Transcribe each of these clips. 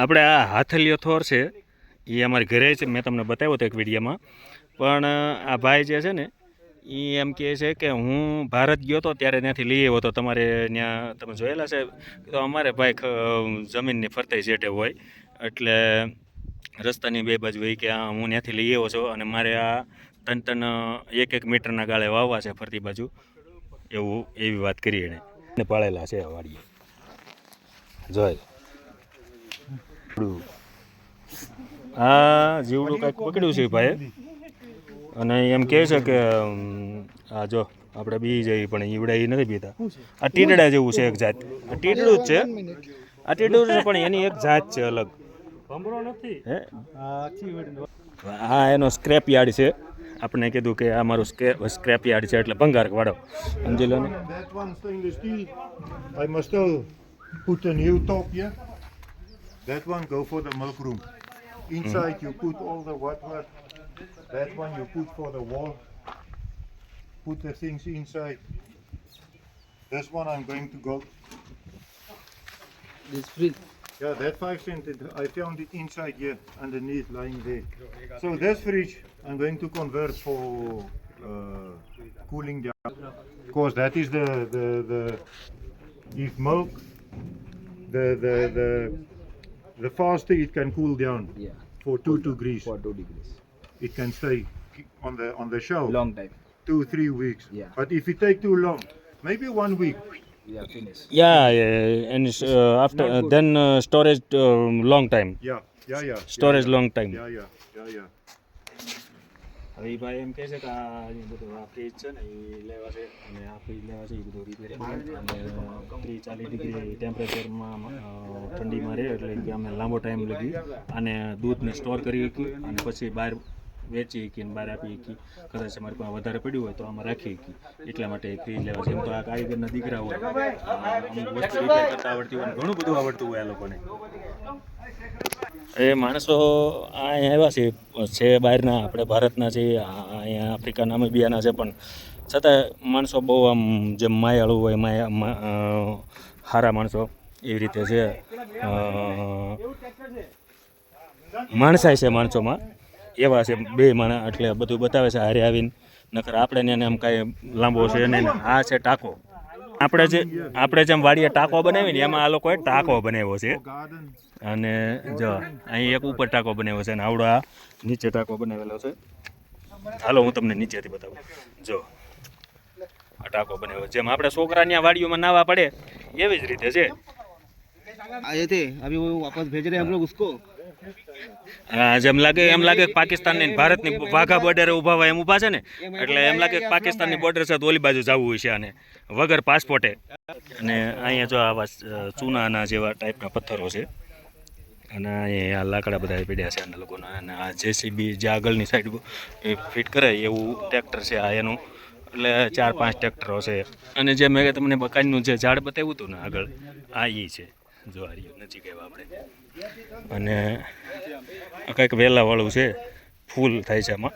આપણે આ હાથલિયો થોર છે એ અમારી ઘરે જ મેં તમને બતાવ્યો હતો એક વિડીયોમાં, પણ આ ભાઈ જે છે ને એ એમ કહે છે કે હું ભારત ગયો હતો ત્યારે ત્યાંથી લઈ આવ્યો હતો, તમારે ત્યાં તમે જોયેલા છે? તો અમારે ભાઈ જમીનની ફરતે જેટે હોય એટલે રસ્તાની બે બાજુ હોય કે હું ત્યાંથી લઈ આવ્યો છું અને મારે આ 3-3 મીટરના ગાળે વાવવા છે ફરતી બાજુ, એવી વાત કરી એને પાળેલા છે વાડીએ. જોઈ આ જીવડું કાંઈક પકડ્યું છે ભાઈ, અને એમ કહે છે કે આ જો આપણે બી જઈએ પણ ઈવડા એ નથી પીતા. આ ટીટડા જેવું છે એક જાત, આ ટીટડું જ છે, આ ટીટડું છે પણ એની એક જાત છે અલગ. હે આ એનો સ્ક્રેપ યાર્ડ છે. આપણે કીધું કે આ મારું સ્ક્રેપ યાર્ડ છે એટલે ભંગાર વાળો, સમજી લો ને. Put a new top here. That one go for the milk room. Inside you put all the water. That one you put for the wall. Put the things inside. This one I'm going to go. This fridge. Yeah, that 5 cent, I found it inside here, underneath, lying there. So this fridge I'm going to convert for cooling down. Of course, that is the if milk, the faster it can cool down. Yeah. For 2 degrees. For 2 degrees. It can stay on the shelf. Long time. 2-3 weeks. Yeah. But if it take too long, maybe 1 week. Yeah, finish. Yeah, and after then storage long time. Yeah. Storage long time. Yeah. હવે એ ભાઈ એમ કહે છે કે આ બધું આ fridge છે ને એ લેવા છે, અને આ ફ્રીજ લેવા છે એ બધું રિપેર અને 30-40 ડિગ્રી ટેમ્પરેચરમાં ઠંડીમાં રહે એટલે કે અમે લાંબો ટાઈમ લગી અને દૂધને સ્ટોર કરી શકીએ અને પછી બહાર વેચી શકીએ અને બહાર આપી શકીએ. કદાચ અમારી પાસે વધારે પડ્યું હોય તો આમાં રાખી શકીએ, એટલા માટે ફ્રીજ લેવા છે. એમ તો આ કારીગરના દીકરા હોય, અમુક વસ્તુ રિપેર કરતા આવડતી હોય, ઘણું બધું આવડતું હોય આ લોકોને. એ માણસો અહીંયા આવ્યા છે બહારના, આપણે ભારતના છીએ, અહીંયા આફ્રિકા નામીબિયાના છે, પણ છતાં માણસો બહુ આમ જેમ માયાળું હોય, સારા માણસો એવી રીતે છે. માણસાઈ છે માણસોમાં, એવા છે બે માણસ, એટલે બધું બતાવે છે હારે આવીને. નકર આપણે એને આમ કાંઈ લાંબો છે નહીં. આ છે ટાંકો. આપણે જેમ વાડીએ ટાંકો બનાવીને એમાં આ લોકોએ ટાંકો બનાવ્યો છે. અને જો અહીં એક ઉપર ટાંકો બનાવ્યો છે અને આવડો આ નીચે ટાંકો બનાવેલો છે. હાલો હું તમને નીચેથી બતાવું. જો આ ટાંકો બનાવ્યો, જેમ આપણે છોકરાની વાડીઓમાં નાવા પડે એવી જ રીતે છે. आए थे अभी वो वापस भेज रहे हैं हम लोग उसको. જેમ લાગે એમ લાગે કે પાકિસ્તાનની ભારતની વાઘા બોર્ડરે ઊભા હોય એમ ઊભા છે ને, એટલે એમ લાગે કે પાકિસ્તાનની બોર્ડર છે તો ઓલી બાજુ જવું હોય છે આને વગર પાસપોર્ટે. અને અહીંયા જો આવા ચૂનાના જેવા ટાઈપના પથ્થરો છે, અને અહીંયા લાકડા બધા પડ્યા છે આના લોકોના. અને આ જેસીબી જે આગળની સાઈડ એ ફિટ કરે એવું ટ્રેક્ટર છે આ એનું, એટલે 4-5 ટ્રેક્ટરો છે. અને જે મેં તમને બકાઈનું જે ઝાડ બતાવ્યું હતું ને આગળ, આ એ છે. જો આ રહ્યું નજીક આવ્યા આપણે. અને કંઈક વેલાવાળું છે, ફૂલ થાય છે આમાં.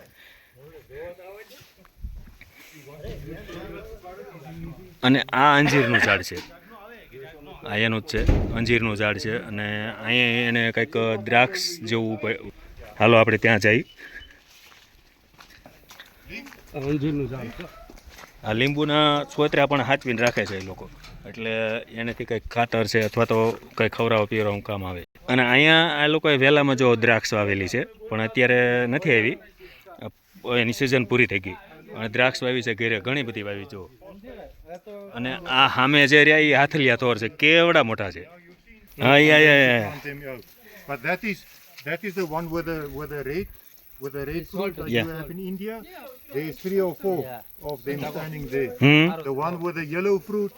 અને આ અંજીરનું ઝાડ છે, આ એનું જ છે, અંજીરનું ઝાડ છે. અને અહીંયા એને કંઈક દ્રાક્ષ જેવું. હાલો આપણે ત્યાં જઈ. अंजीरનું ઝાડ. આ લીંબુના છોતરા પણ હાચવીને રાખે છે એ લોકો, એટલે એનાથી કંઈક ખાતર છે અથવા તો કંઈક ખવડાવો પીવડાવવાનું કામ આવે. અને અહીંયા આ લોકોએ વહેલામાં જો દ્રાક્ષ વાવેલી છે, પણ અત્યારે નથી આવી, એની સિઝન પૂરી થઈ ગઈ. અને દ્રાક્ષ વાવી છે ઘરે, ઘણી બધી વાવી જો. અને આ સામે જે રહ્યા એ હાથલિયા થોર છે, કેવડા મોટા છે. હા But that is the one with the red fruit that you have in India. There is 3 or 4 of them standing there. The one with the yellow fruit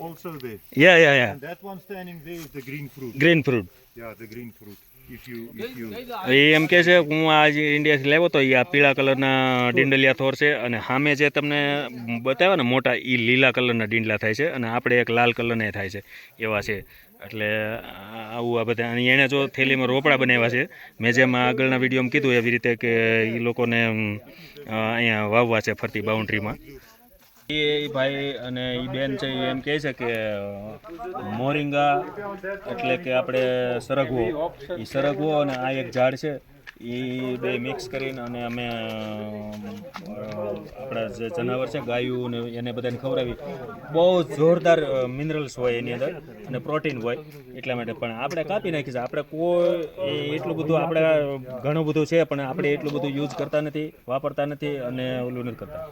also there. Yeah. And that one standing there is the green fruit. Green fruit. Yeah, the green fruit. If you એ એમ કહે છે હું આજે ઇન્ડિયાથી લાવ્યો તો એ આ પીળા કલરના ડીંડલિયા થોર છે, અને સામે જે તમને બતાવ્યા ને મોટા એ લીલા કલરના ડીંડલા થાય છે, અને આપણે એક લાલ કલરના થાય છે, એવા છે. એટલે આવું આ બધા. અને એણે જો થેલીમાં રોપડા બનાવ્યા છે, મેં જેમ આગળના વિડીયોમાં કીધું એવી રીતે કે એ લોકોને અહીંયા વાવવા છે ફરતી બાઉન્ડ્રીમાં. એ ભાઈ અને એ બેન છે એ એમ કહે છે કે મોરિંગા એટલે કે આપણે સરગવો, એ સરગવો અને આ એક ઝાડ છે એ બે મિક્સ કરીને અને અમે આપણા જે જનાવર છે ગાયું ને એને બધાને ખવડાવી. બહુ જોરદાર મિનરલ્સ હોય એની અંદર અને પ્રોટીન હોય એટલા માટે. પણ આપણે કાપી નાખી છે. આપણે કોઈ એટલું બધું આપણે ઘણું બધું છે પણ આપણે એટલું બધું યુઝ કરતા નથી, વાપરતા નથી અને ઓલું નથી કરતા.